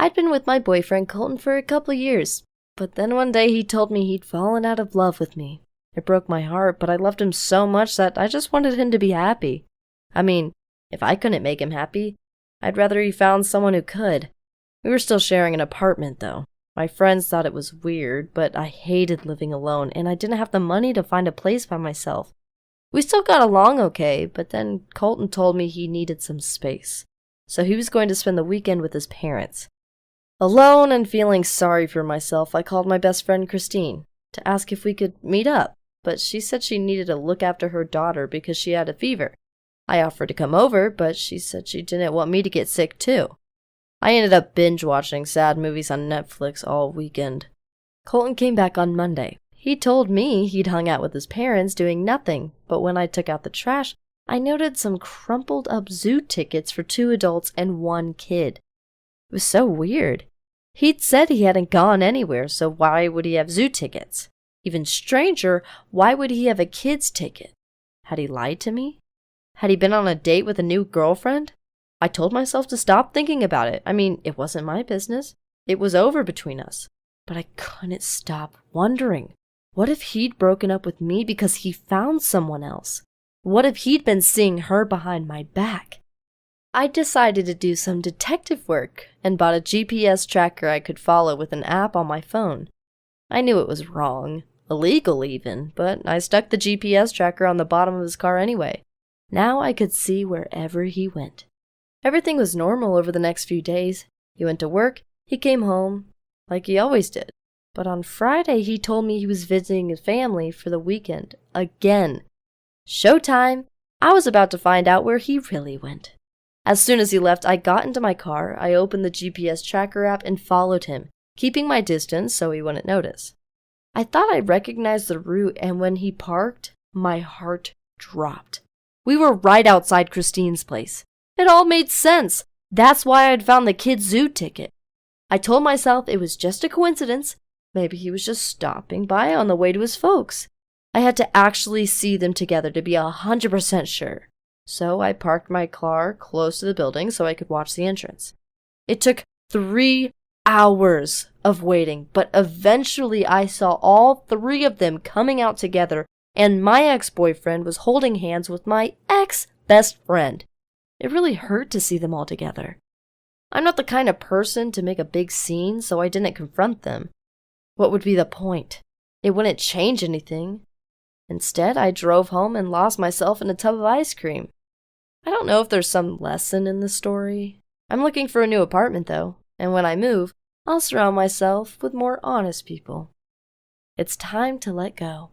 I'd been with my boyfriend Colton for a couple years, but then one day he told me he'd fallen out of love with me. It broke my heart, but I loved him so much that I just wanted him to be happy. I mean, if I couldn't make him happy, I'd rather he found someone who could. We were still sharing an apartment, though. My friends thought it was weird, but I hated living alone, and I didn't have the money to find a place by myself. We still got along okay, but then Colton told me he needed some space, so he was going to spend the weekend with his parents. Alone and feeling sorry for myself, I called my best friend Christine to ask if we could meet up, but she said she needed to look after her daughter because she had a fever. I offered to come over, but she said she didn't want me to get sick too. I ended up binge-watching sad movies on Netflix all weekend. Colton came back on Monday. He told me he'd hung out with his parents doing nothing, but when I took out the trash, I noted some crumpled up zoo tickets for 2 adults and 1 kid. It was so weird. He'd said he hadn't gone anywhere, so why would he have zoo tickets? Even stranger, why would he have a kid's ticket? Had he lied to me? Had he been on a date with a new girlfriend? I told myself to stop thinking about it. I mean, it wasn't my business. It was over between us. But I couldn't stop wondering. What if he'd broken up with me because he found someone else? What if he'd been seeing her behind my back? I decided to do some detective work and bought a GPS tracker I could follow with an app on my phone. I knew it was wrong, illegal even, but I stuck the GPS tracker on the bottom of his car anyway. Now I could see wherever he went. Everything was normal over the next few days. He went to work, he came home, like he always did. But on Friday, he told me he was visiting his family for the weekend. Again. Showtime! I was about to find out where he really went. As soon as he left, I got into my car, I opened the GPS tracker app and followed him, keeping my distance so he wouldn't notice. I thought I recognized the route, and when he parked, my heart dropped. We were right outside Christine's place. It all made sense. That's why I'd found the kid's zoo ticket. I told myself it was just a coincidence. Maybe he was just stopping by on the way to his folks. I had to actually see them together to be 100% sure. So I parked my car close to the building so I could watch the entrance. It took 3 hours of waiting, but eventually I saw all 3 of them coming out together, and my ex-boyfriend was holding hands with my ex-best friend. It really hurt to see them all together. I'm not the kind of person to make a big scene, so I didn't confront them. What would be the point? It wouldn't change anything. Instead, I drove home and lost myself in a tub of ice cream. I don't know if there's some lesson in the story. I'm looking for a new apartment, though, and when I move, I'll surround myself with more honest people. It's time to let go.